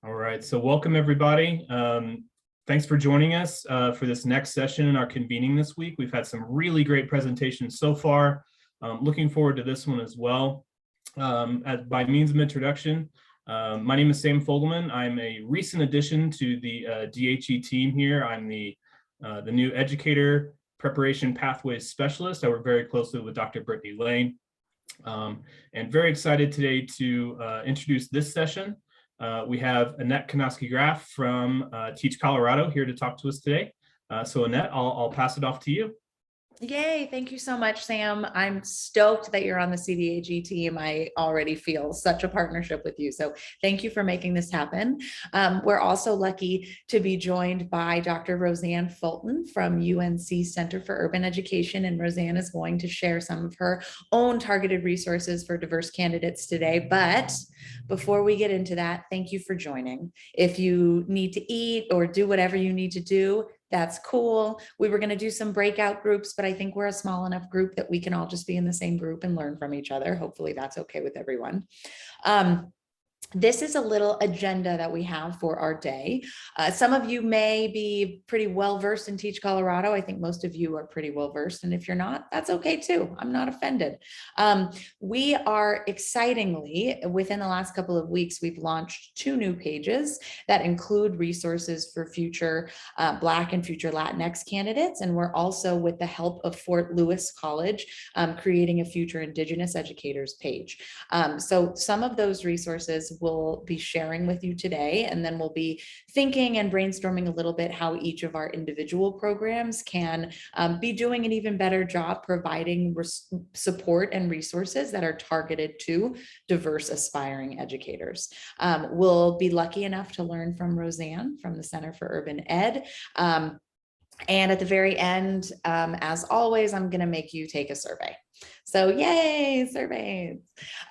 All right, so welcome everybody. Thanks for joining us for this next session in our convening this week. We've had some really great presentations so far. Looking forward to this one as well. By means of introduction, my name is Sam Fogelman. I'm a recent addition to the DHE team here. I'm the new Educator Preparation Pathways Specialist. I work very closely with Dr. Brittany Lane. And very excited today to introduce this session. We have Annette Konoske-Graf from Teach Colorado here to talk to us today. So Annette, I'll pass it off to you. Yay, thank you so much, Sam. I'm stoked that you're on the CDAG team. I already feel such a partnership with you. So thank you for making this happen. We're also lucky to be joined by Dr. Roseanne Fulton from UNC Center for Urban Education. And Roseanne is going to share some of her own targeted resources for diverse candidates today. But before we get into that, thank you for joining. If you need to eat or do whatever you need to do, that's cool. We were going to do some breakout groups, but I think we're a small enough group that we can all just be in the same group and learn from each other. Hopefully that's okay with everyone. This is a little agenda that we have for our day. Some of you may be pretty well versed in Teach Colorado. I think most of you are pretty well versed. And if you're not, that's okay too. I'm not offended. We are excitingly, within the last couple of weeks, we've launched 2 new pages that include resources for future Black and future Latinx candidates. And we're also, with the help of Fort Lewis College, creating a future Indigenous educators page. So some of those resources we'll be sharing with you today, and then we'll be thinking and brainstorming a little bit how each of our individual programs can be doing an even better job providing support and resources that are targeted to diverse aspiring educators. We'll be lucky enough to learn from Roseanne from the Center for Urban Ed. And at the very end, as always, I'm going to make you take a survey. So yay, surveys.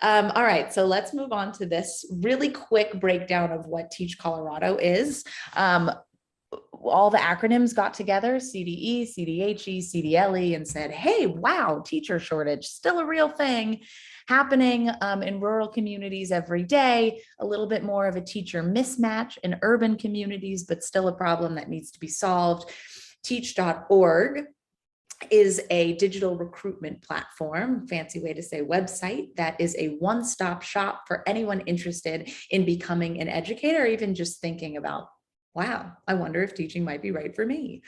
All right, so let's move on to this really quick breakdown of what Teach Colorado is. All the acronyms got together, CDE, CDHE, CDLE, and said, hey, wow, teacher shortage, still a real thing happening in rural communities every day, a little bit more of a teacher mismatch in urban communities, but still a problem that needs to be solved. Teach.org is a digital recruitment platform, fancy way to say website, that is a one-stop shop for anyone interested in becoming an educator, or even just thinking about, wow, I wonder if teaching might be right for me.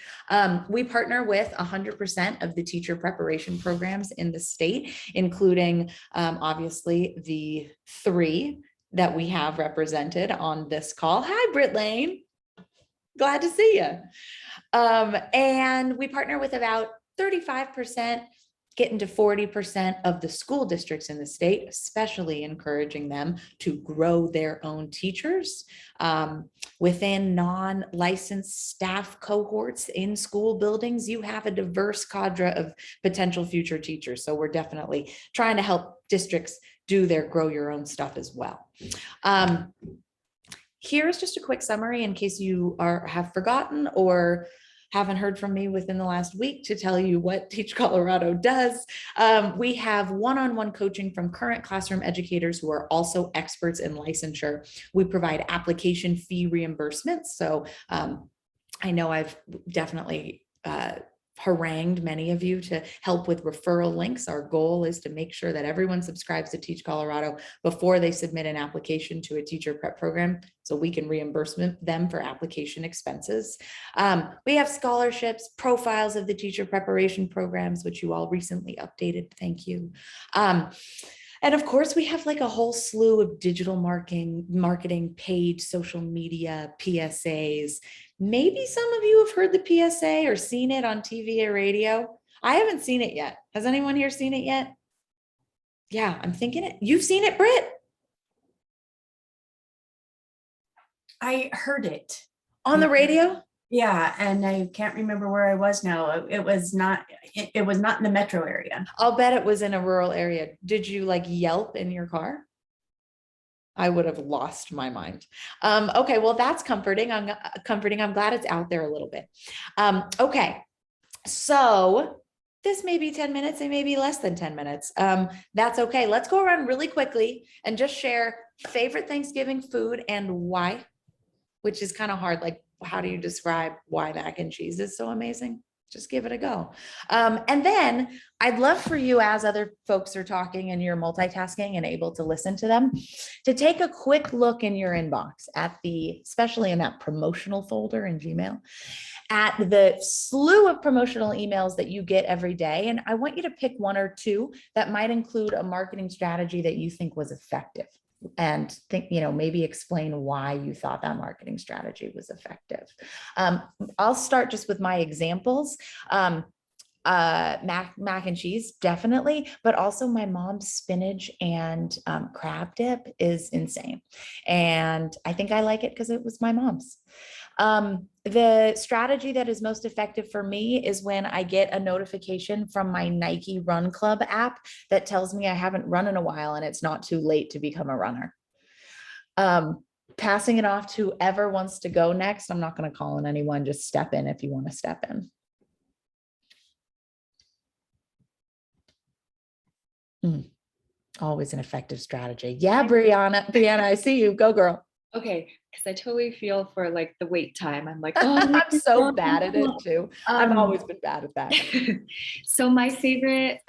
We partner with 100% of the teacher preparation programs in the state, including obviously the 3 that we have represented on this call. Hi, Brittany Lane. Glad to see you. And we partner with about 35%, getting to 40% of the school districts in the state, especially encouraging them to grow their own teachers. Within non-licensed staff cohorts in school buildings, you have a diverse cadre of potential future teachers. So we're definitely trying to help districts do their grow your own stuff as well. Here's just a quick summary in case you have forgotten or haven't heard from me within the last week to tell you what Teach Colorado does. We have one-on-one coaching from current classroom educators who are also experts in licensure. We provide application fee reimbursements. So I know I've definitely harangued many of you to help with referral links. Our goal is to make sure that everyone subscribes to Teach Colorado before they submit an application to a teacher prep program, so we can reimburse them for application expenses. We have scholarships, profiles of the teacher preparation programs, which you all recently updated. Thank you. And of course, we have like a whole slew of digital marketing, paid social media, PSAs. Maybe some of you have heard the PSA or seen it on TV or radio. I haven't seen it yet. Has anyone here seen it yet? Yeah, I'm thinking it. You've seen it, Britt? I heard it. On the radio? Yeah, and I can't remember where I was now. It was not in the metro area. I'll bet it was in a rural area. Did you like yelp in your car? I would have lost my mind. Okay, well, that's comforting. I'm glad it's out there a little bit. Okay, so this may be 10 minutes, it may be less than 10 minutes. That's okay. Let's go around really quickly and just share favorite Thanksgiving food and why. which is kind of hard. Like, how do you describe why mac and cheese is so amazing? Just give it a go. And then I'd love for you, as other folks are talking and you're multitasking and able to listen to them, to take a quick look in your inbox at especially in that promotional folder in Gmail, at the slew of promotional emails that you get every day. And I want you to pick one or two that might include a marketing strategy that you think was effective, and think, maybe explain why you thought that marketing strategy was effective. I'll start just with my examples. Mac and cheese, definitely, but also my mom's spinach and crab dip is insane. And I think I like it because it was my mom's. The strategy that is most effective for me is when I get a notification from my Nike Run Club app that tells me I haven't run in a while and it's not too late to become a runner. Passing it off to whoever wants to go next. I'm not going to call on anyone, just step in if you want to step in. Always an effective strategy. Yeah, Brianna, I see you. Go, girl. Okay, because I totally feel for like the wait time. I'm like, I'm so bad at it too. I've always been bad at that. So my favorite,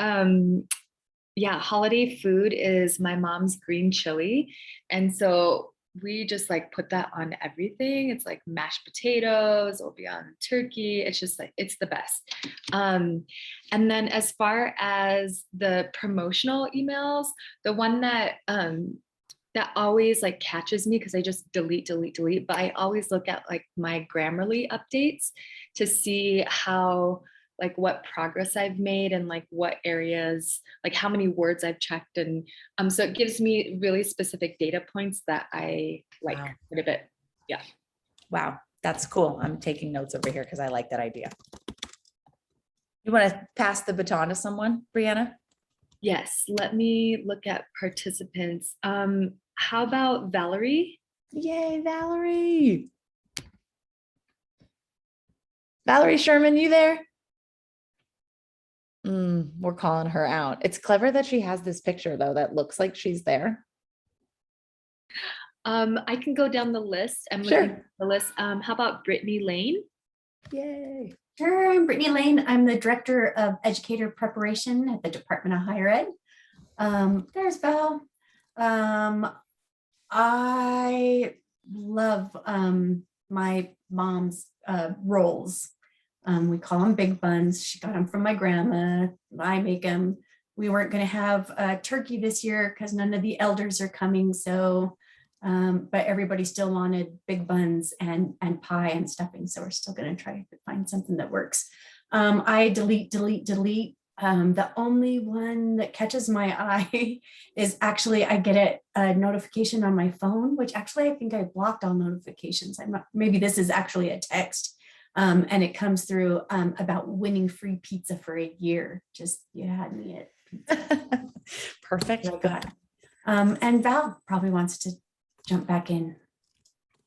holiday food is my mom's green chili. And so we just like put that on everything. It's like mashed potatoes, it'll be on turkey. It's just like, it's the best. And then as far as the promotional emails, the one that always like catches me, because I just delete, but I always look at like my Grammarly updates to see how, like what progress I've made and like what areas, like how many words I've checked. And so it gives me really specific data points that I like quite a bit. Yeah. Wow. That's cool. I'm taking notes over here because I like that idea. You want to pass the baton to someone, Brianna? Yes. Let me look at participants. How about Valerie? Yay, Valerie. Valerie Sherman, you there? We're calling her out. It's clever that she has this picture though that looks like she's there. I can go down the list. I'm Sure. looking at the list. How about Brittany Lane? Yay. Sure, I'm Brittany Lane. I'm the Director of Educator Preparation at the Department of Higher Ed. There's Val. I love my mom's rolls. We call them big buns. She got them from my grandma. I make them. We weren't going to have turkey this year because none of the elders are coming. So, but everybody still wanted big buns and pie and stuffing. So we're still going to try to find something that works. I delete. The only one that catches my eye is actually I get a notification on my phone, which actually I think I blocked all notifications. Maybe this is actually a text. And it comes through about winning free pizza for a year. Just you had me at pizza. Perfect. Oh, God. And Val probably wants to jump back in.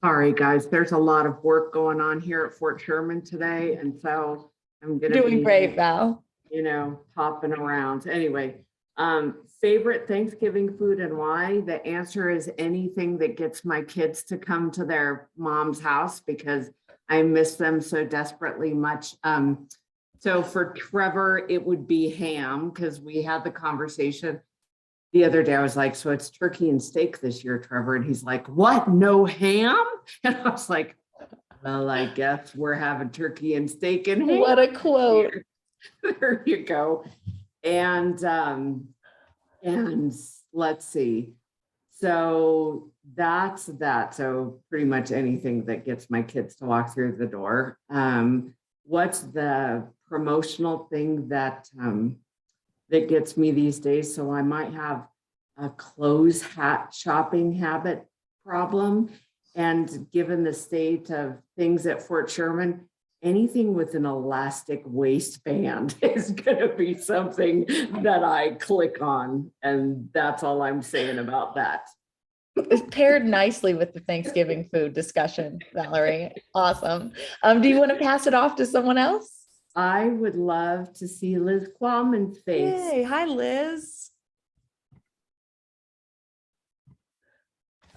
Sorry, guys, there's a lot of work going on here at Fort Sherman today. And so I'm going to Doing great, Val. Hopping around. Anyway, favorite Thanksgiving food and why? The answer is anything that gets my kids to come to their mom's house because I miss them so desperately much. So for Trevor, it would be ham because we had the conversation the other day. I was like, so it's turkey and steak this year, Trevor. And he's like, what? No ham? And I was like, well, I guess we're having turkey and steak and ham. What a quote. There you go. And let's see. So that's that. So pretty much anything that gets my kids to walk through the door. What's the promotional thing that gets me these days? So I might have a clothes shopping habit problem. And given the state of things at Fort Sherman, anything with an elastic waistband is going to be something that I click on. And that's all I'm saying about that. It's paired nicely with the Thanksgiving food discussion, Valerie. Awesome. Do you want to pass it off to someone else? I would love to see Liz Qualman's face. Hey, hi, Liz.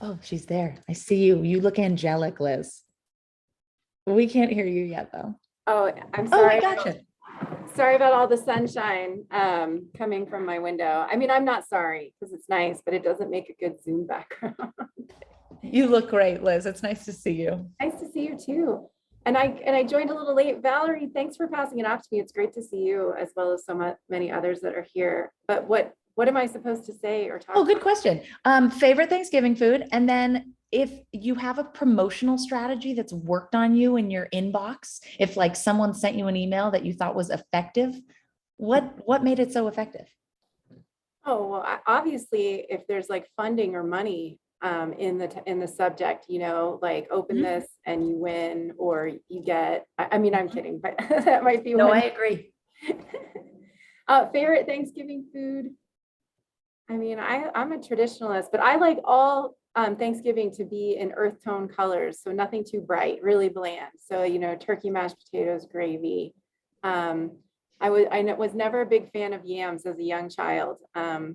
Oh, she's there. I see you. You look angelic, Liz. We can't hear you yet, though. Oh, I'm Oh, sorry. we gotcha. Sorry about all the sunshine coming from my window. I mean, I'm not sorry because it's nice, but it doesn't make a good Zoom background. You look great, Liz. It's nice to see you. Nice to see you too. And I joined a little late. Valerie, thanks for passing it off to me. It's great to see you as well as so many others that are here. But what am I supposed to say or talk Oh, good about? question. Favorite Thanksgiving food, and then if you have a promotional strategy that's worked on you in your inbox, if like someone sent you an email that you thought was effective, what made it so effective? Oh, well, obviously, if there's like funding or money in the subject, you know, like open Mhm. this and you win, or you get, I mean, I'm kidding, but that might be No, one. I agree. Favorite Thanksgiving food? I mean, I'm a traditionalist, but I like all Thanksgiving to be in earth tone colors. So nothing too bright, really bland. So, you know, turkey, mashed potatoes, gravy. I was never a big fan of yams as a young child.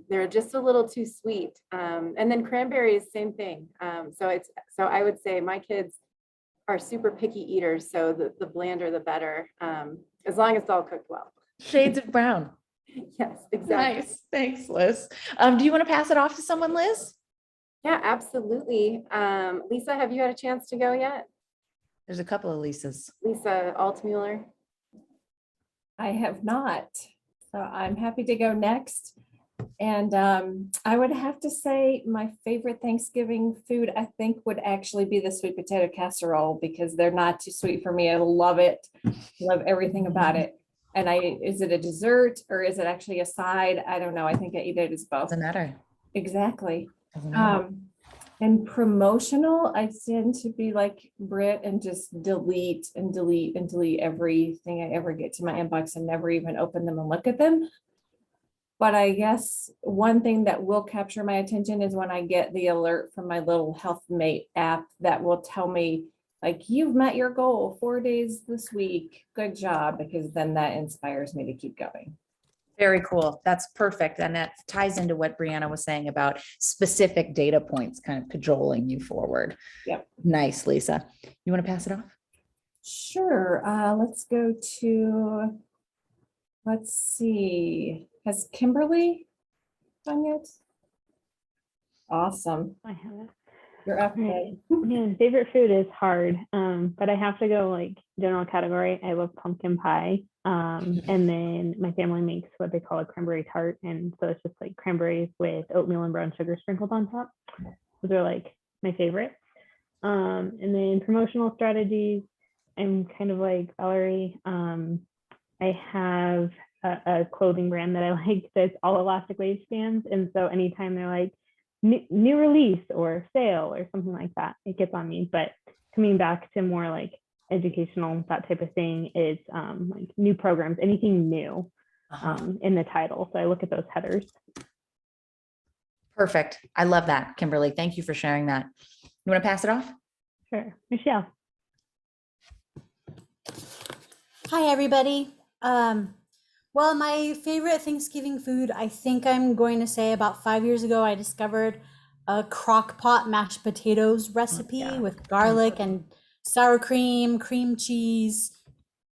They're just a little too sweet. And then cranberries, same thing. So I would say my kids are super picky eaters. So the blander, the better, as long as it's all cooked well. Shades of brown. Yes, exactly. Nice. Thanks, Liz. Do you want to pass it off to someone, Liz? Yeah, absolutely. Lisa, have you had a chance to go yet? There's a couple of Lisas. Lisa Altmuller. I have not. So I'm happy to go next. And I would have to say my favorite Thanksgiving food, I think, would actually be the sweet potato casserole because they're not too sweet for me. I love it. Love everything about it. And is it a dessert or is it actually a side? I don't know. I think I eat it as both. Doesn't matter. Exactly. Doesn't matter. And promotional, I tend to be like Britt and just delete and delete and delete everything I ever get to my inbox and never even open them and look at them. But I guess one thing that will capture my attention is when I get the alert from my little Health Mate app that will tell me, like, you've met your goal 4 days this week. Good job, because then that inspires me to keep going. Very cool. That's perfect. And that ties into what Brianna was saying about specific data points kind of cajoling you forward. Yep. Nice, Lisa. You want to pass it off? Sure. Let's go to, let's see. Has Kimberly done yet? Awesome. I have it. You're up. Right. Man, favorite food is hard, but I have to go like general category. I love pumpkin pie, and then my family makes what they call a cranberry tart, and so it's just like cranberries with oatmeal and brown sugar sprinkled on top. Those are like my favorite. And then promotional strategies, I'm kind of like Valerie. I have a clothing brand that I like that's all elastic waistbands, and so anytime they're like new release or sale or something like that, it gets on me. But coming back to more like educational, that type of thing, is like new programs, anything new in the title. So I look at those headers. Perfect. I love that, Kimberly. Thank you for sharing that. You want to pass it off? Sure. Michelle. Hi, everybody. Well, my favorite Thanksgiving food, I think I'm going to say about 5 years ago, I discovered a crock pot mashed potatoes recipe with garlic and sour cream, cream cheese,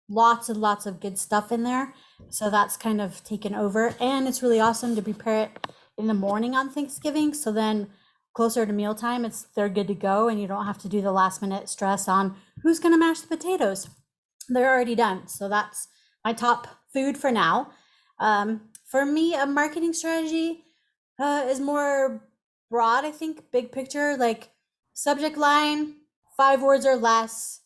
lots and lots of good stuff in there. So that's kind of taken over. And it's really awesome to prepare it in the morning on Thanksgiving. So then closer to mealtime, they're good to go and you don't have to do the last minute stress on who's going to mash the potatoes. They're already done. So that's my top food for now. For me, a marketing strategy is more broad, I think, big picture, like subject line, 5 words or less.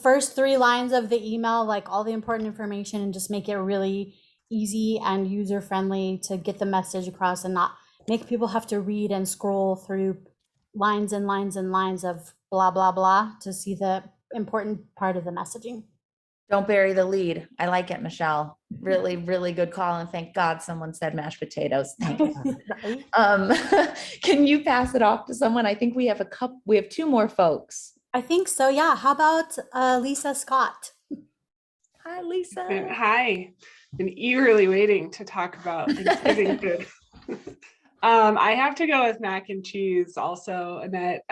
First 3 lines of the email, like all the important information, and just make it really easy and user friendly to get the message across and not make people have to read and scroll through lines and lines and lines of blah, blah, blah to see the important part of the messaging. Don't bury the lead. I like it, Michelle. Really, really good call. And thank God someone said mashed potatoes. Thank God. Can you pass it off to someone? I think we have 2 more folks. I think so. Yeah. How about Lisa Scott? Hi, Lisa. Hi. Been eagerly waiting to talk about Thanksgiving food. I have to go with mac and cheese also, Annette.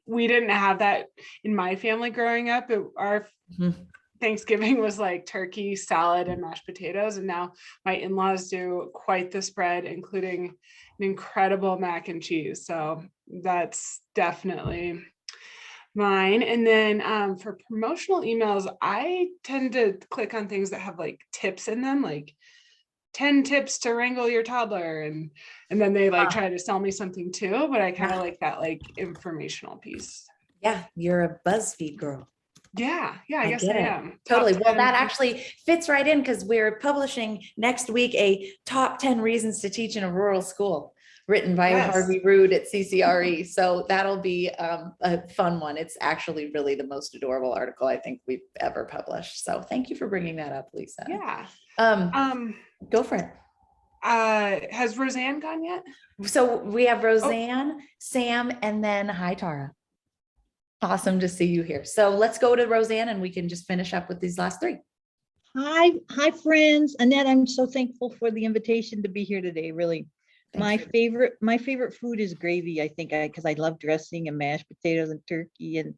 We didn't have that in my family growing up. Our Mhm. Thanksgiving was like turkey, salad, and mashed potatoes. And now my in-laws do quite the spread, including an incredible mac and cheese. So that's definitely mine. And then for promotional emails, I tend to click on things that have like tips in them, like 10 tips to wrangle your toddler. And then they like try to sell me something too, but I kind of like that like informational piece. Yeah, you're a BuzzFeed girl. Yeah, I guess I get it. am. Totally. Top Well, 10. that actually fits right in because we're publishing next week a top 10 reasons to teach in a rural school, written by Yes. Harvey Rood at CCRE. So that'll be a fun one. It's actually really the most adorable article I think we've ever published. So thank you for bringing that up, Lisa. Yeah. Go for it. Has Roseanne gone yet? So we have Roseanne, Sam, and then hi, Tara. Awesome to see you here. So let's go to Roseanne and we can just finish up with these last three. Hi, friends. Annette, I'm so thankful for the invitation to be here today. Really, my favorite food is gravy. I think because I love dressing and mashed potatoes and turkey and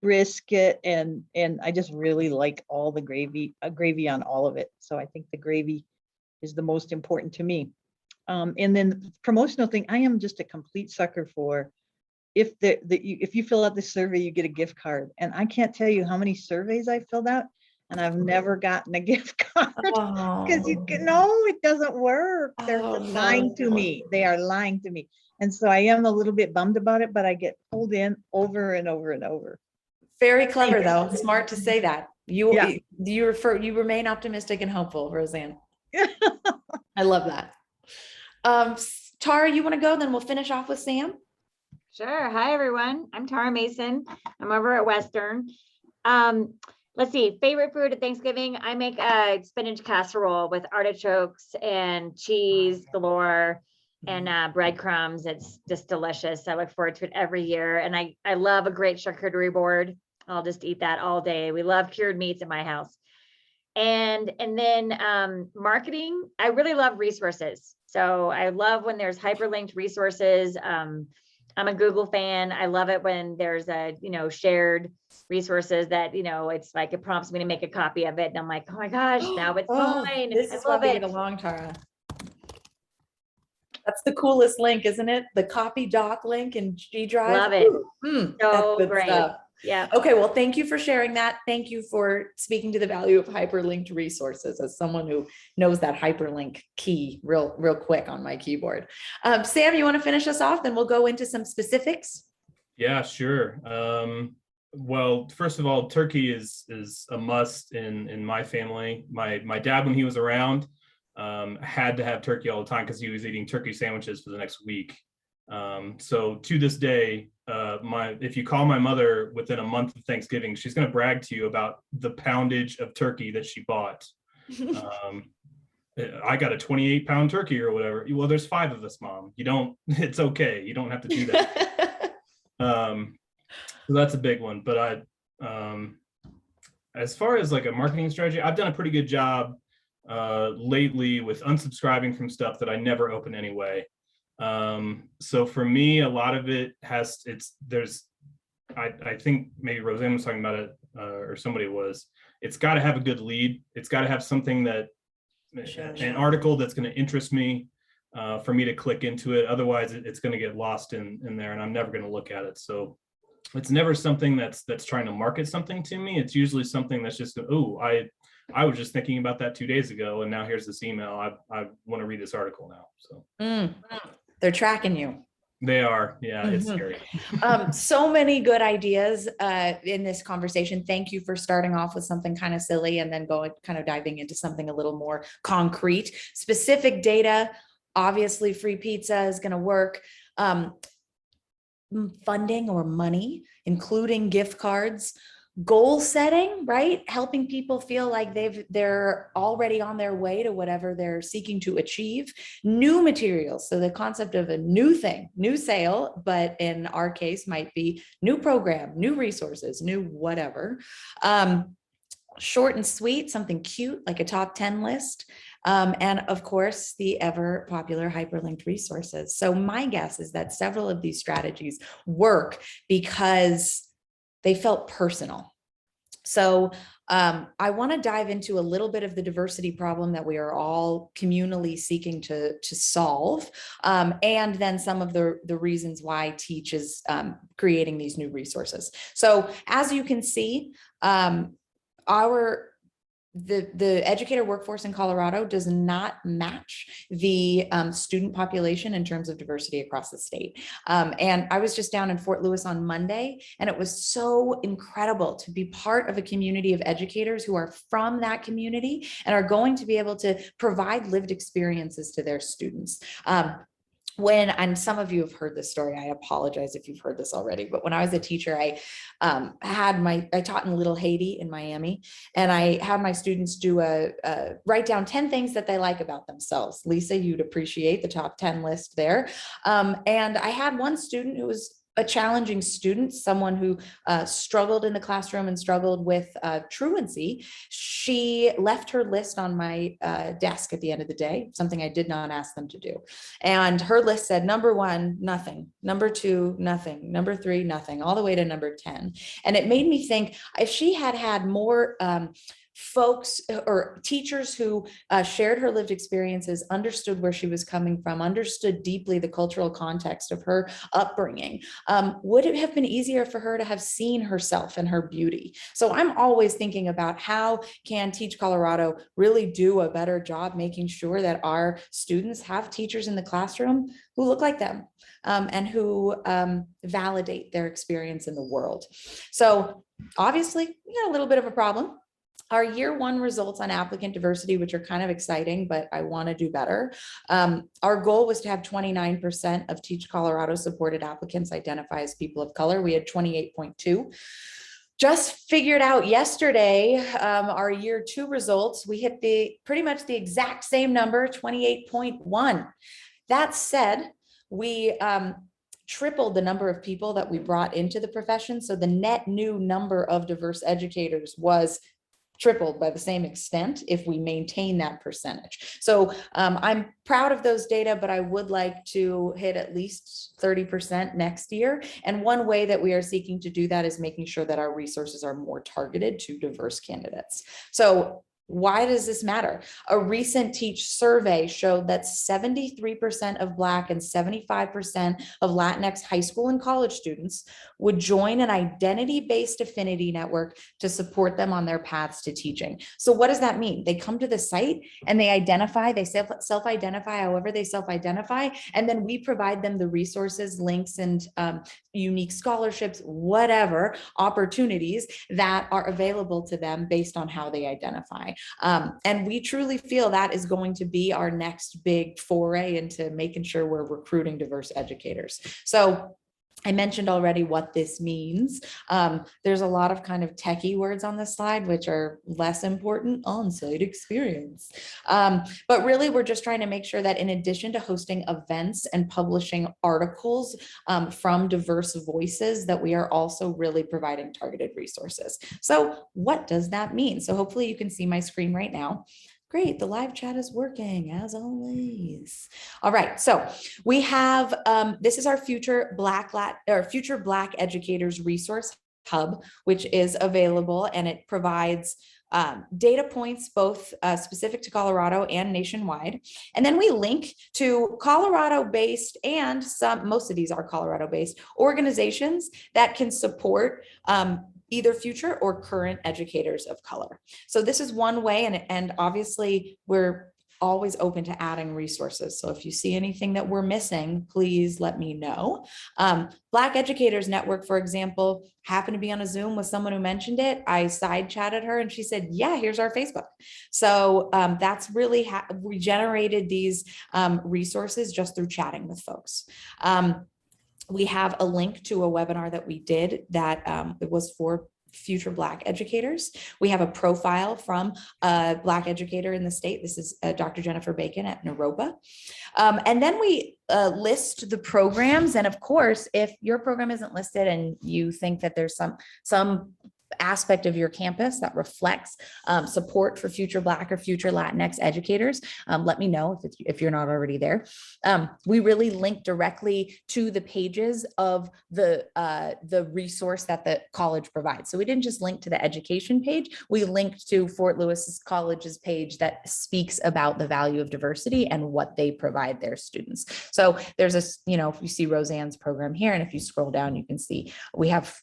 brisket, and I just really like all the gravy on all of it. So I think the gravy is the most important to me. And then the promotional thing, I am just a complete sucker for. If you fill out the survey, you get a gift card. And I can't tell you how many surveys I filled out and I've never gotten a gift card because it doesn't work. They're lying to me. They are lying to me. And so I am a little bit bummed about it, but I get pulled in over and over and over. Very clever though. Smart to say that. You remain optimistic and hopeful, Roseanne. I love that. Tara, you want to go? Then we'll finish off with Sam. Sure. Hi, everyone. I'm Tara Mason. I'm over at Western. Let's see. Favorite food at Thanksgiving. I make a spinach casserole with artichokes and cheese galore and breadcrumbs. It's just delicious. I look forward to it every year. And I love a great charcuterie board. I'll just eat that all day. We love cured meats in my house. And then marketing. I really love resources. So I love when there's hyperlinked resources. I'm a Google fan. I love it when there's shared resources that, it's like, it prompts me to make a copy of it. And I'm like, oh my gosh, now it's mine. This is why we get along, Tara. That's the coolest link, isn't it? The copy doc link in G Drive. Love it. So great. Stuff. Yeah. Okay. Well, thank you for sharing that. Thank you for speaking to the value of hyperlinked resources as someone who knows that hyperlink key real quick on my keyboard. Sam, you want to finish us off? Then we'll go into some specifics. Yeah, sure. Well, first of all, turkey is a must in my family. My dad, when he was around, had to have turkey all the time because he was eating turkey sandwiches for the next week. So to this day, if you call my mother within a month of Thanksgiving, she's going to brag to you about the poundage of turkey that she bought. I got a 28-pound turkey or whatever. Well, there's 5 of us, Mom. It's okay. You don't have to do that. So that's a big one. But as far as like a marketing strategy, I've done a pretty good job lately with unsubscribing from stuff that I never open anyway. So for me, a lot of it I think maybe Roseanne was talking about it, or somebody was, it's got to have a good lead. It's got to have something an article that's going to interest me, for me to click into it. Otherwise it's going to get lost in there and I'm never going to look at it. So it's never something that's trying to market something to me. It's usually something that's just, I was just thinking about that 2 days ago and now here's this email. I want to read this article now. So. They're tracking you. They are. Yeah, it's scary. So many good ideas in this conversation. Thank you for starting off with something kind of silly and then diving into something a little more concrete. Specific data, obviously free pizza is going to work. Funding or money, including gift cards. Goal setting, right? Helping people feel like they're already on their way to whatever they're seeking to achieve. New materials. So the concept of a new thing, new sale, but in our case might be new program, new resources, new whatever. short and sweet, something cute like a top 10 list. And of course, the ever popular hyperlinked resources. So my guess is that several of these strategies work because they felt personal. So I want to dive into a little bit of the diversity problem that we are all communally seeking to solve, and then some of the reasons why Teach is creating these new resources. So as you can see, the educator workforce in Colorado does not match the student population in terms of diversity across the state. And I was just down in Fort Lewis on Monday, and it was so incredible to be part of a community of educators who are from that community and are going to be able to provide lived experiences to their students. And some of you have heard this story, I apologize if you've heard this already, but when I was a teacher, I taught in Little Haiti in Miami, and I had my students do write down 10 things that they like about themselves. Lisa, you'd appreciate the top 10 list there. And I had one student who was a challenging student, someone who struggled in the classroom and struggled with truancy. She left her list on my desk at the end of the day, something I did not ask them to do. And her list said, number 1, nothing. Number 2, nothing. Number 3, nothing, all the way to number 10. And it made me think, if she had had more folks or teachers who shared her lived experiences, understood where she was coming from, understood deeply the cultural context of her upbringing, would it have been easier for her to have seen herself and her beauty? So I'm always thinking about how can Teach Colorado really do a better job making sure that our students have teachers in the classroom who look like them, and who validate their experience in the world. So obviously, we got a little bit of a problem. Our year 1 results on applicant diversity, which are kind of exciting, but I want to do better. Our goal was to have 29% of Teach Colorado supported applicants identify as people of color. We had 28.2. Just figured out yesterday, our year 2 results, we hit pretty much the exact same number, 28.1. That said, we tripled the number of people that we brought into the profession. So the net new number of diverse educators was tripled by the same extent if we maintain that percentage. So I'm proud of those data, but I would like to hit at least 30% next year. And one way that we are seeking to do that is making sure that our resources are more targeted to diverse candidates. So why does this matter? A recent Teach survey showed that 73% of Black and 75% of Latinx high school and college students would join an identity-based affinity network to support them on their paths to teaching. So what does that mean? They come to the site and they identify, they self-identify however they self-identify, and then we provide them the resources, links, and unique scholarships, whatever opportunities that are available to them based on how they identify. And we truly feel that is going to be our next big foray into making sure we're recruiting diverse educators. So I mentioned already what this means. There's a lot of kind of techie words on this slide, which are less important: on-site experience. But really, we're just trying to make sure that in addition to hosting events and publishing articles from diverse voices, that we are also really providing targeted resources. So what does that mean? So hopefully you can see my screen right now. Great, the live chat is working as always. All right, so we have, this is our Future Black Educators Resource Hub, which is available, and it provides data points both specific to Colorado and nationwide. And then we link to Colorado-based, and most of these are Colorado-based organizations that can support either future or current educators of color. So this is one way, and obviously we're always open to adding resources. So if you see anything that we're missing, please let me know. Black Educators Network, for example, happened to be on a Zoom with someone who mentioned it. I side chatted her and she said, yeah, here's our Facebook. So that's really we generated these resources just through chatting with folks. We have a link to a webinar that we did that it was for future Black educators. We have a profile from a Black educator in the state. This is Dr. Jennifer Bacon at Naropa. And then we list the programs. And of course, if your program isn't listed and you think that there's some aspect of your campus that reflects support for future Black or future Latinx educators, let me know if you're not already there. We really link directly to the pages of the resource that the college provides. So we didn't just link to the education page, we linked to Fort Lewis College's page that speaks about the value of diversity and what they provide their students. So there's a, if you see Roseanne's program here, and if you scroll down, you can see we have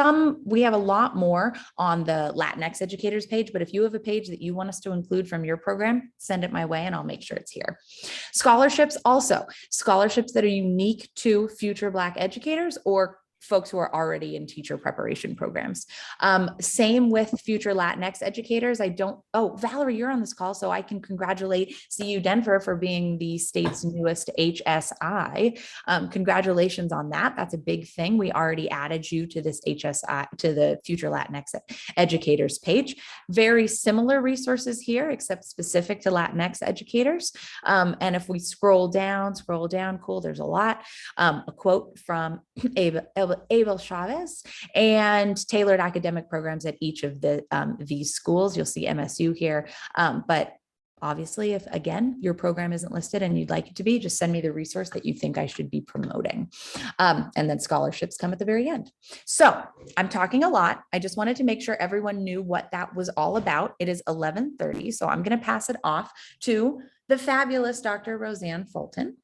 a lot more on the Latinx educators page, but if you have a page that you want us to include from your program, send it my way and I'll make sure it's here. Scholarships also, scholarships that are unique to future Black educators or folks who are already in teacher preparation programs. Same with future Latinx educators. Valerie, you're on this call, so I can congratulate CU Denver for being the state's newest HSI. Congratulations on that. That's a big thing. We already added you to this HSI, to the future Latinx educators page. Very similar resources here, except specific to Latinx educators. And if we scroll down, cool, there's a lot. A quote from Abel Chavez, and tailored academic programs at each of these schools. You'll see MSU here, but obviously, if again, your program isn't listed and you'd like it to be, just send me the resource that you think I should be promoting. And then scholarships come at the very end. So I'm talking a lot. I just wanted to make sure everyone knew what that was all about. It is 11:30, so I'm going to pass it off to the fabulous Dr. Roseanne Fulton.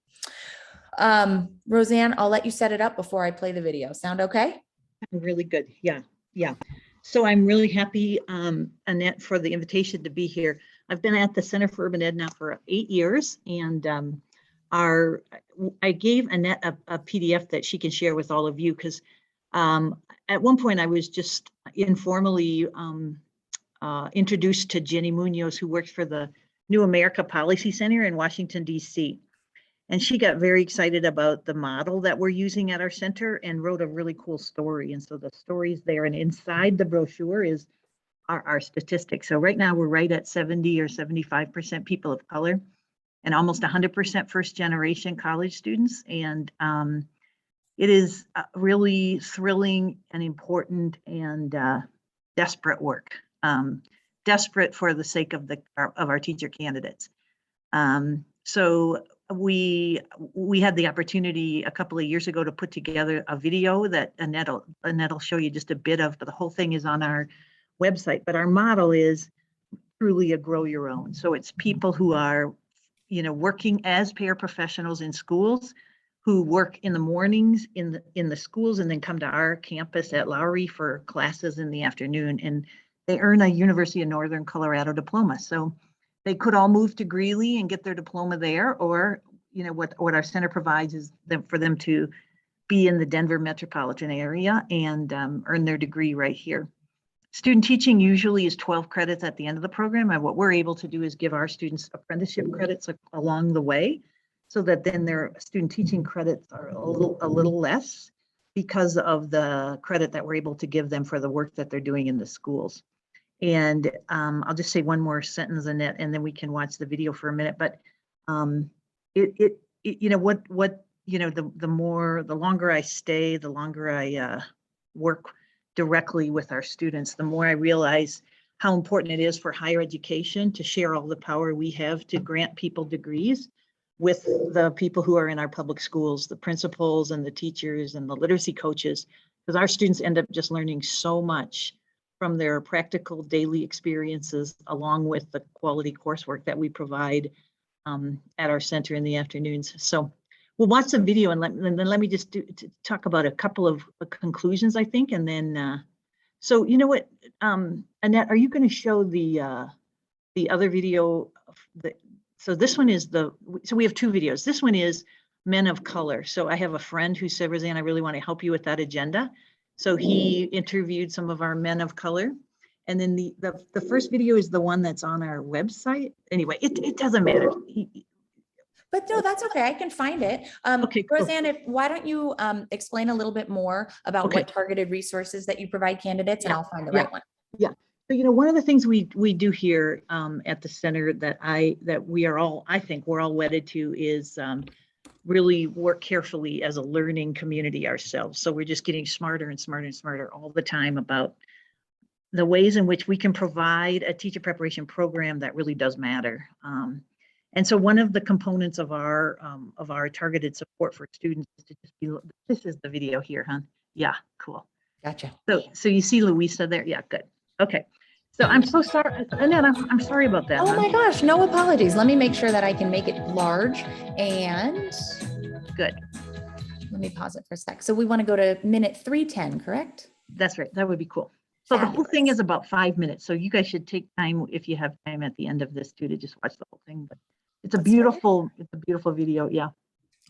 Roseanne, I'll let you set it up before I play the video. Sound okay? Really good. Yeah. So I'm really happy, Annette, for the invitation to be here. I've been at the Center for Urban Ed now for 8 years, and I gave Annette a PDF that she can share with all of you, because at one point I was just informally introduced to Jenny Munoz, who works for the New America Policy Center in Washington, D.C. And she got very excited about the model that we're using at our center and wrote a really cool story. And so the story's there, and inside the brochure is our statistics. So right now we're right at 70 or 75% people of color and almost 100% first generation college students. And it is really thrilling and important and desperate work, desperate for the sake of our teacher candidates. So we had the opportunity a couple of years ago to put together a video that Annette will show you just a bit of, but the whole thing is on our website. But our model is truly a grow your own. So it's people who are, working as paraprofessionals in schools, who work in the mornings in the schools and then come to our campus at Lowry for classes in the afternoon, and they earn a University of Northern Colorado diploma. So they could all move to Greeley and get their diploma there, or what our center provides is for them to be in the Denver metropolitan area and earn their degree right here. Student teaching usually is 12 credits at the end of the program, and what we're able to do is give our students apprenticeship credits along the way, so that then their student teaching credits are a little less because of the credit that we're able to give them for the work that they're doing in the schools. And I'll just say one more sentence, Annette, and then we can watch the video for a minute. But the longer I stay, the longer I work directly with our students, the more I realize how important it is for higher education to share all the power we have to grant people degrees with the people who are in our public schools, the principals and the teachers and the literacy coaches, because our students end up just learning so much from their practical daily experiences, along with the quality coursework that we provide at our center in the afternoons. So we'll watch the video, and then let me just talk about a couple of conclusions, I think. And then, so you know what, Annette, are you going to show the other video? So this one is so we have two videos. This one is men of color. So I have a friend who said, Roseanne, I really want to help you with that agenda. So he interviewed some of our men of color. And then the first video is the one that's on our website. Anyway, it doesn't matter. But no, that's okay. I can find it. Okay, cool. Roseanne, why don't you explain a little bit more about what targeted resources that you provide candidates, and I'll find the right one. Yeah. So, one of the things we do here at the center that we are all, I think we're all wedded to, is really work carefully as a learning community ourselves. So we're just getting smarter and smarter and smarter all the time about the ways in which we can provide a teacher preparation program that really does matter. And so one of the components of our targeted support for students is to just be, this is the video here, huh? Yeah, cool. Gotcha. So you see Louisa there? Yeah, good. Okay. So I'm so sorry, Annette, I'm sorry about that. Oh huh? my gosh, no apologies. Let me make sure that I can make it large and Good. let me pause it for a sec. So we want to go to minute 3:10, correct? That's right. That would be cool. So the whole thing is about 5 minutes. So you guys should take time, if you have time at the end of this too, to just watch the whole thing. But it's a beautiful video. Yeah.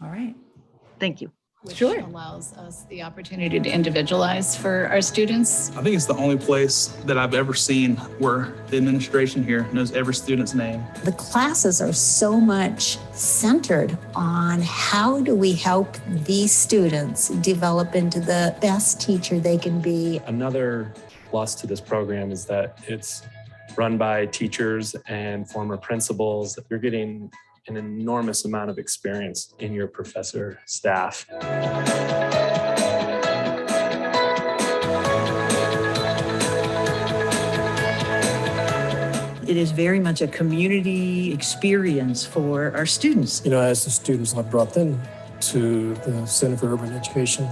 All right. Thank you. Which allows us the opportunity to individualize for our students. I think it's the only place that I've ever seen where the administration here knows every student's name. The classes are so much centered on how do we help these students develop into the best teacher they can be. Another plus to this program is that it's run by teachers and former principals. You're getting an enormous amount of experience in your professor staff. It is very much a community experience for our students. You know, as the students are brought in to the Center for Urban Education,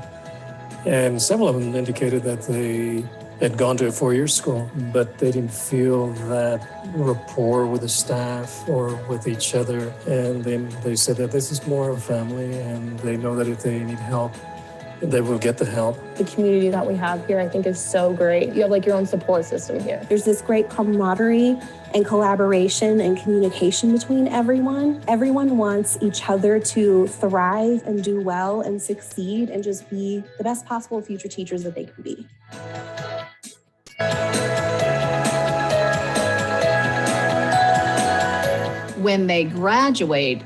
and several of them indicated that they had gone to a four-year school, but they didn't feel that rapport with the staff or with each other. And then they said that this is more of a family, and they know that if they need help, they will get the help. The community that we have here, I think, is so great. You have like your own support system here. There's this great camaraderie and collaboration and communication between everyone. Everyone wants each other to thrive and do well and succeed and just be the best possible future teachers that they can be. When they graduate,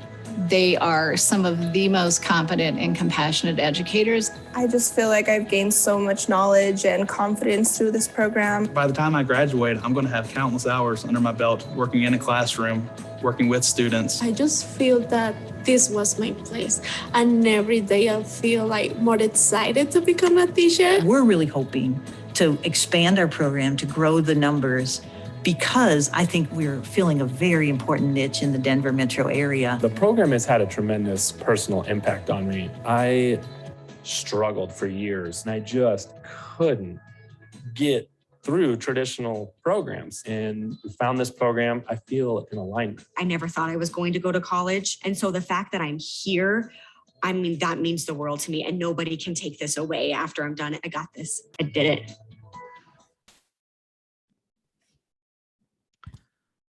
they are some of the most competent and compassionate educators. I just feel like I've gained so much knowledge and confidence through this program. By the time I graduate, I'm going to have countless hours under my belt working in a classroom, working with students. I just feel that this was my place, and every day I feel like more excited to become a teacher. We're really hoping to expand our program to grow the numbers, because I think we're filling a very important niche in the Denver metro area. The program has had a tremendous personal impact on me. I struggled for years and I just couldn't get through traditional programs. And we found this program. I feel in alignment. I never thought I was going to go to college. And so the fact that I'm here, I mean, that means the world to me, and nobody can take this away after I'm done. I got this. I did it.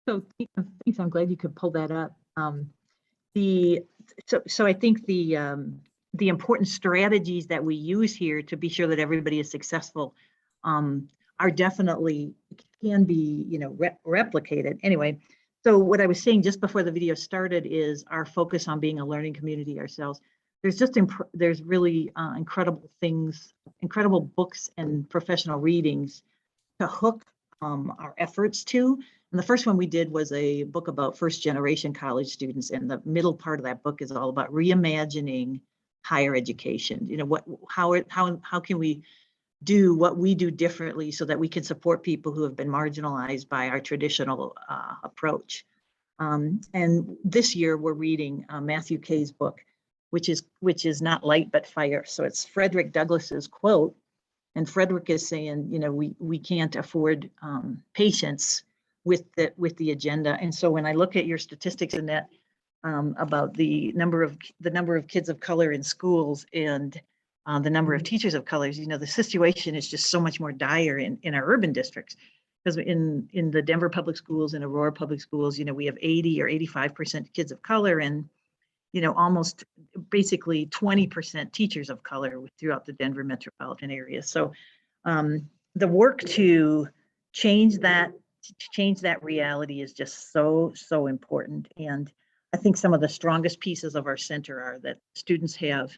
So thanks. I'm glad you could pull that up. So I think the important strategies that we use here to be sure that everybody is successful are definitely can be replicated. Anyway, so what I was saying just before the video started is our focus on being a learning community ourselves. There's really incredible things, incredible books and professional readings to hook our efforts to. And the first one we did was a book about first generation college students. And the middle part of that book is all about reimagining higher education. How can we do what we do differently so that we can support people who have been marginalized by our traditional approach. And this year we're reading Matthew Kay's book, which is Not Light But Fire. So it's Frederick Douglass's quote. And Frederick is saying, we can't afford patience with the agenda. And so when I look at your statistics, Annette, about the number of kids of color in schools and the number of teachers of colors, the situation is just so much more dire in our urban districts. Because in the Denver public schools and Aurora public schools, we have 80 or 85% kids of color and almost basically 20% teachers of color throughout the Denver metropolitan area. So the work to change that reality is just so important. And I think some of the strongest pieces of our center are that students have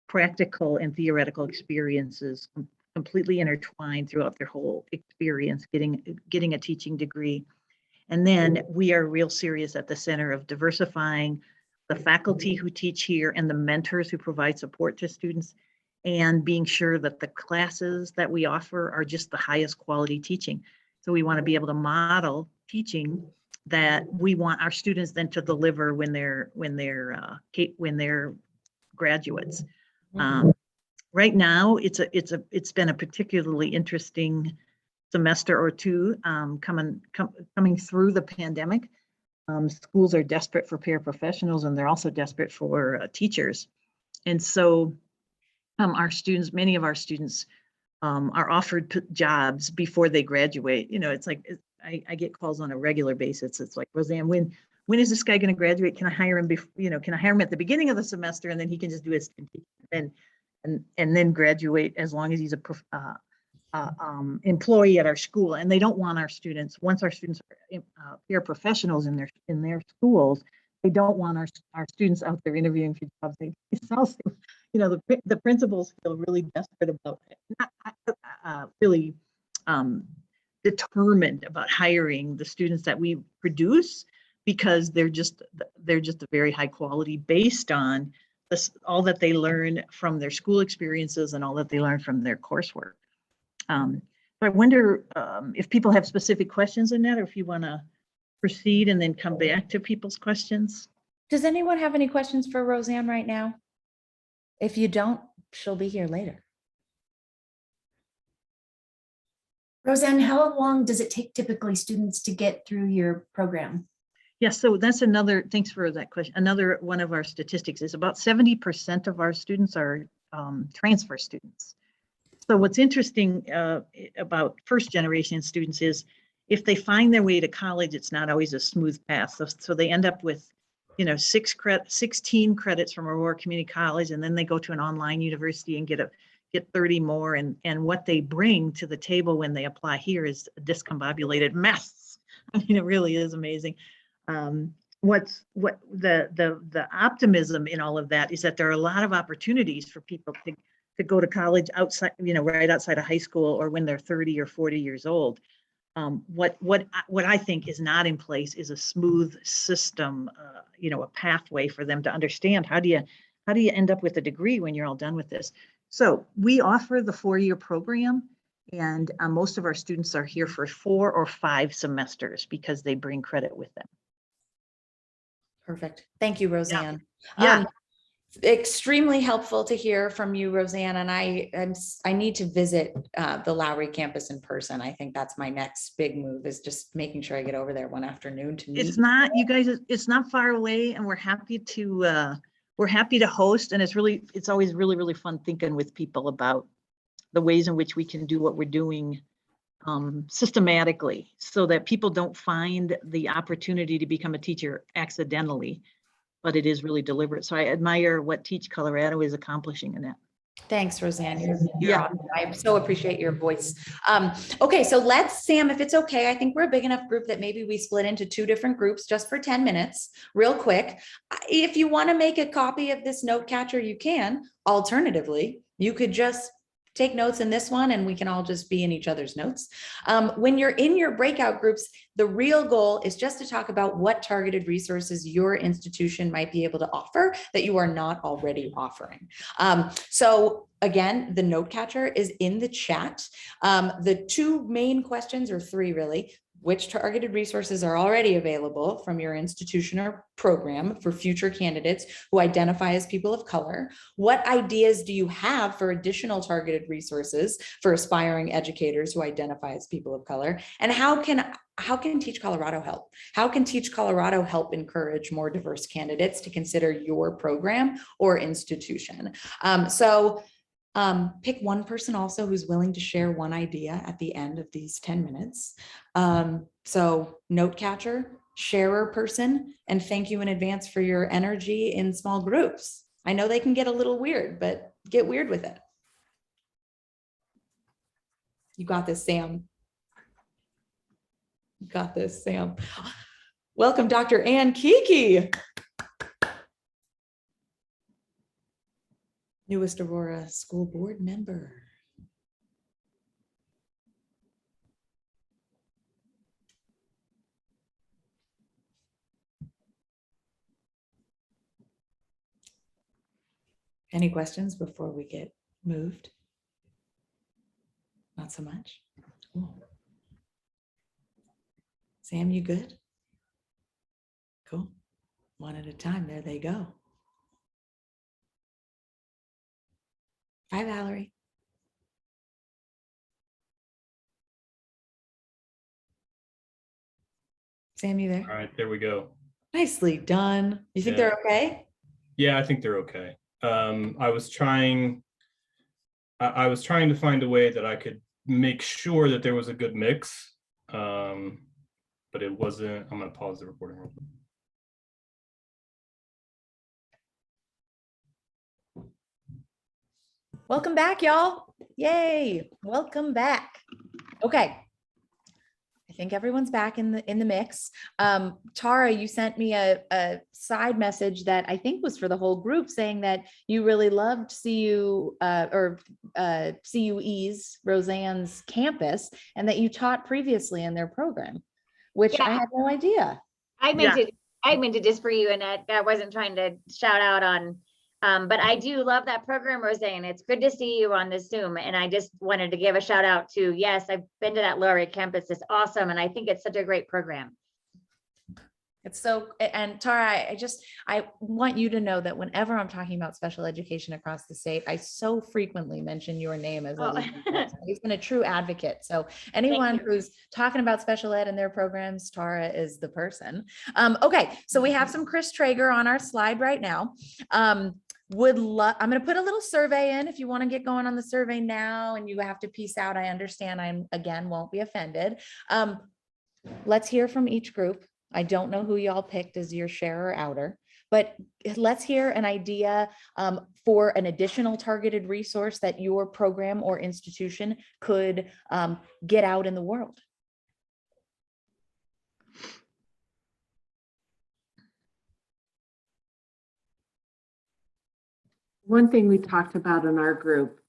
practical and theoretical experiences completely intertwined throughout their whole experience, getting a teaching degree. And then we are real serious at the center of diversifying the faculty who teach here and the mentors who provide support to students. and being sure that the classes that we offer are just the highest quality teaching. So we want to be able to model teaching that we want our students then to deliver when they're graduates. Right now, it's been a particularly interesting semester or two coming through the pandemic. Schools are desperate for paraprofessionals, and they're also desperate for teachers. And so many of our students are offered jobs before they graduate. You know, it's like, I get calls on a regular basis. It's like, Roseanne, when is this guy going to graduate? Can I hire him can I hire him at the beginning of the semester, and then he can just do his and then graduate as long as he's a employee at our school. And they don't want our students, once our students are paraprofessionals in their schools, they don't want our students out there interviewing for jobs. It's also, the principals feel really desperate about it, really determined about hiring the students that we produce, because they're just a very high quality based on all that they learn from their school experiences and all that they learn from their coursework. I wonder if people have specific questions in that, or if you want to proceed and then come back to people's questions. Does anyone have any questions for Roseanne right now? If you don't, she'll be here later. Roseanne, how long does it take typically students to get through your program? Yes, so that's thanks for that question. Another one of our statistics is about 70% of our students are transfer students. So what's interesting about first generation students is if they find their way to college, it's not always a smooth path. So they end up with 16 credits from Aurora Community College, and then they go to an online university and get 30 more. And what they bring to the table when they apply here is a discombobulated mess. I mean, it really is amazing. What the optimism in all of that is that there are a lot of opportunities for people to go to college outside, right outside of high school, or when they're 30 or 40 years old. What I think is not in place is a smooth system, a pathway for them to understand how do you end up with a degree when you're all done with this. So we offer the 4-year program, and most of our students are here for 4 or 5 semesters because they bring credit with them. Perfect. Thank you, Roseanne. Yeah. Extremely helpful to hear from you, Roseanne. And I need to visit the Lowry campus in person. I think that's my next big move, is just making sure I get over there one afternoon to meet. It's not, you guys, it's not far away, and we're happy to host. And it's always really, really fun thinking with people about the ways in which we can do what we're doing systematically, so that people don't find the opportunity to become a teacher accidentally, but it is really deliberate. So I admire what Teach Colorado is accomplishing in that. Thanks, Roseanne. You're awesome. I so appreciate your voice. Okay, so Sam, if it's okay, I think we're a big enough group that maybe we split into 2 different groups just for 10 minutes, real quick. If you want to make a copy of this note catcher, you can. Alternatively, you could just take notes in this one, and we can all just be in each other's notes. When you're in your breakout groups, the real goal is just to talk about what targeted resources your institution might be able to offer that you are not already offering. So again, the note catcher is in the chat. The 2 main questions, or 3 really: which targeted resources are already available from your institution or program for future candidates who identify as people of color? What ideas do you have for additional targeted resources for aspiring educators who identify as people of color? And how can Teach Colorado help? How can Teach Colorado help encourage more diverse candidates to consider your program or institution? Pick one person also who's willing to share one idea at the end of these 10 minutes. So note catcher, sharer person, and thank you in advance for your energy in small groups. I know they can get a little weird, but get weird with it. You got this, Sam. You got this, Sam. Welcome, Dr. Ann Kiki. Newest Aurora School Board member. Any questions before we get Moved? Not so much. Cool. Sam, you good? Cool. One at a time. There they go. Bye, Valerie. Sam, you there? All right, there we go. Nicely done. You think they're okay? Yeah, I think they're okay. I was trying to find a way that I could make sure that there was a good mix, but it wasn't. I'm going to pause the recording real quick. Welcome back, y'all. Yay. Welcome back. Okay. I think everyone's back in the mix. Tara, you sent me a side message that I think was for the whole group, saying that you really loved CUE's, Roseanne's campus, and that you taught previously in their program, which I had no idea. I meant to just for you, Annette. I wasn't trying to shout out on, but I do love that program, Roseanne. It's good to see you on this Zoom. And I just wanted to give a shout out to, yes, I've been to that Lower campus. It's awesome. And I think it's such a great program. It's so, and Tara, I want you to know that whenever I'm talking about special education across the state, I so frequently mention your name as a leader. He's been a true advocate. So anyone who's talking about special ed and their programs, Tara is the person. Okay, so we have some Chris Traeger on our slide right now. I'm going to put a little survey in if you want to get going on the survey now and you have to peace out. I understand. Won't be offended. Let's hear from each group. I don't know who y'all picked as your share or outer, but let's hear an idea for an additional targeted resource that your program or institution could get out in the world. One thing we talked about in our group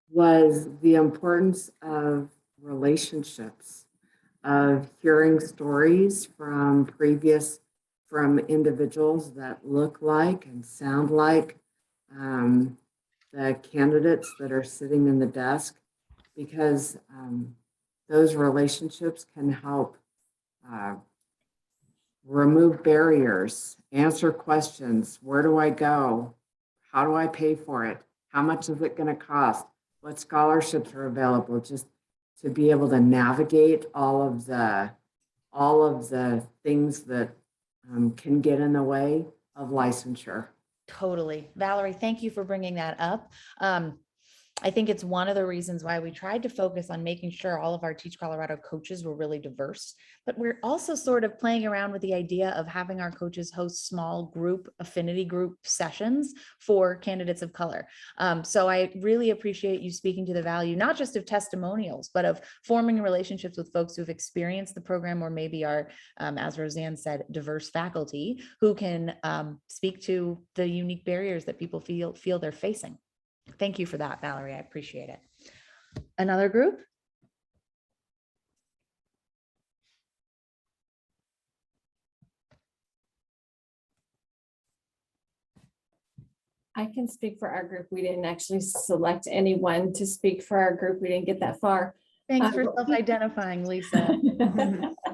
was the importance of relationships, of hearing stories from individuals that look like and sound like the candidates that are sitting in the desk, because those relationships can help remove barriers, answer questions. Where do I go? How do I pay for it? How much is it going to cost? What scholarships are available? Just to be able to navigate all of the things that can get in the way of licensure. Totally. Valerie, thank you for bringing that up. I think it's one of the reasons why we tried to focus on making sure all of our Teach Colorado coaches were really diverse, but we're also sort of playing around with the idea of having our coaches host small group, affinity group sessions for candidates of color. So I really appreciate you speaking to the value, not just of testimonials, but of forming relationships with folks who've experienced the program or maybe are, as Roseanne said, diverse faculty who can speak to the unique barriers that people feel they're facing. Thank you for that, Valerie. I appreciate it. Another group? I can speak for our group. We didn't actually select anyone to speak for our group. We didn't get that far. Thanks for self-identifying, Lisa.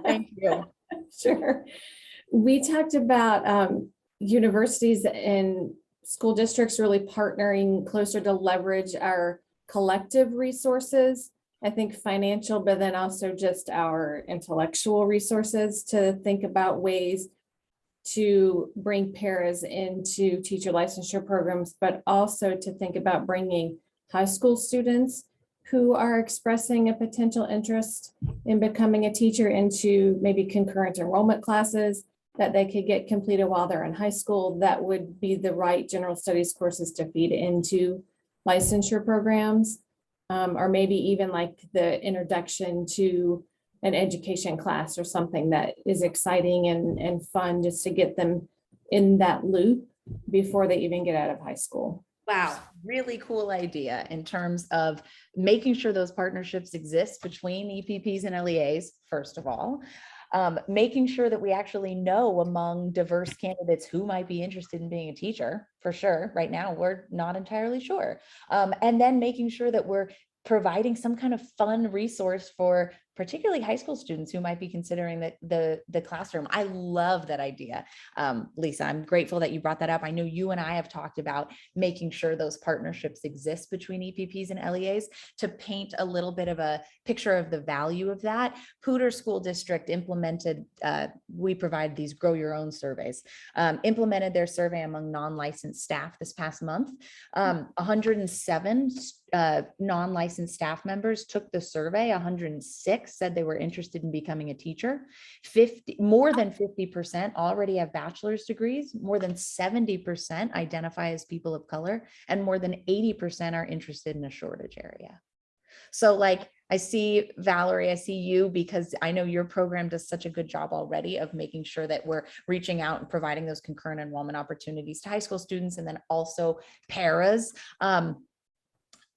Thank you. Sure. We talked about universities and school districts really partnering closer to leverage our collective resources. I think financial, but then also just our intellectual resources to think about ways to bring paras into teacher licensure programs, but also to think about bringing high school students who are expressing a potential interest in becoming a teacher into maybe concurrent enrollment classes that they could get completed while they're in high school. That would be the right general studies courses to feed into licensure programs, or maybe even like the introduction to an education class or something that is exciting and fun, just to get them in that loop before they even get out of high school. Wow, really cool idea in terms of making sure those partnerships exist between EPPs and LEAs, first of all. Making sure that we actually know among diverse candidates who might be interested in being a teacher, for sure. Right now, we're not entirely sure. And then making sure that we're providing some kind of fun resource for particularly high school students who might be considering the classroom. I love that idea. Lisa, I'm grateful that you brought that up. I know you and I have talked about making sure those partnerships exist between EPPs and LEAs. To paint a little bit of a picture of the value of that, Poudre School District implemented, we provide these grow your own surveys, implemented their survey among non-licensed staff this past month. 107 non-licensed staff members took the survey. 106 said they were interested in becoming a teacher. More than 50% already have bachelor's degrees. More than 70% identify as people of color, and more than 80% are interested in a shortage area. So like, I see Valerie, I see you, because I know your program does such a good job already of making sure that we're reaching out and providing those concurrent enrollment opportunities to high school students, and then also paras.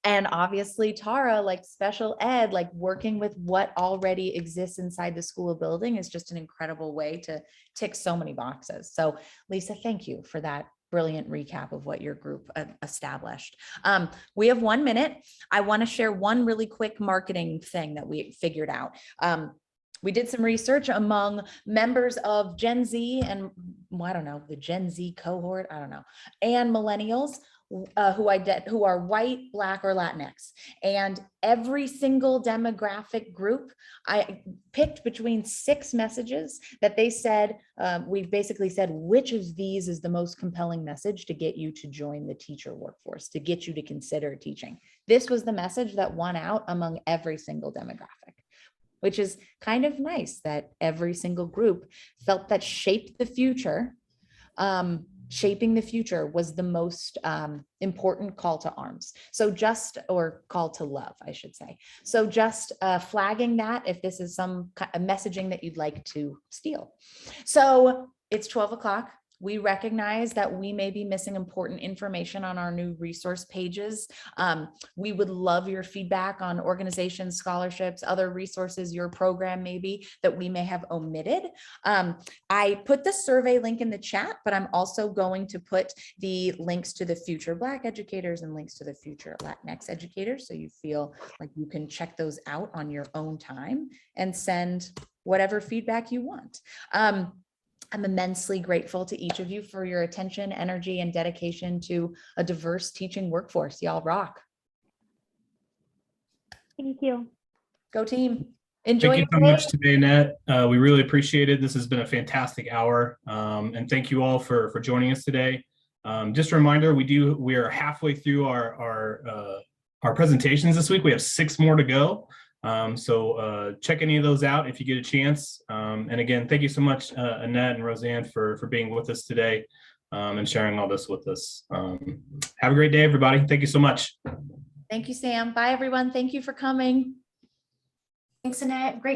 And obviously Tara, like special ed, like working with what already exists inside the school building is just an incredible way to tick so many boxes. So Lisa, thank you for that brilliant recap of what your group established. We have 1 minute. I want to share one really quick marketing thing that we figured out. We did some research among members of Gen Z and, well, I don't know, the Gen Z cohort, I don't know, and millennials who are white, Black, or Latinx. And every single demographic group, I picked between 6 messages that they said, we basically said, which of these is the most compelling message to get you to join the teacher workforce, to get you to consider teaching. This was the message that won out among every single demographic, which is kind of nice that every single group felt that shaping the future was the most important call to arms. So or call to love, I should say. So just flagging that if this is some kind of messaging that you'd like to steal. So it's 12 o'clock. We recognize that we may be missing important information on our new resource pages. We would love your feedback on organizations, scholarships, other resources, your program maybe that we may have omitted. I put the survey link in the chat, but I'm also going to put the links to the future Black educators and links to the future Latinx educators, so you feel like you can check those out on your own time and send whatever feedback you want. I'm immensely grateful to each of you for your attention, energy, and dedication to a diverse teaching workforce. Y'all rock. Thank you. Go team. Enjoy. Thank you so much today, Annette. We really appreciate it. This has been a fantastic hour. And thank you all for joining us today. Just a reminder, we are halfway through our presentations this week. We have 6 more to go. So check any of those out if you get a chance. And again, thank you so much, Annette and Roseanne, for being with us today and sharing all this with us. Have a great day, everybody. Thank you so much. Thank you, Sam. Bye, everyone. Thank you for coming. Thanks, Annette. Great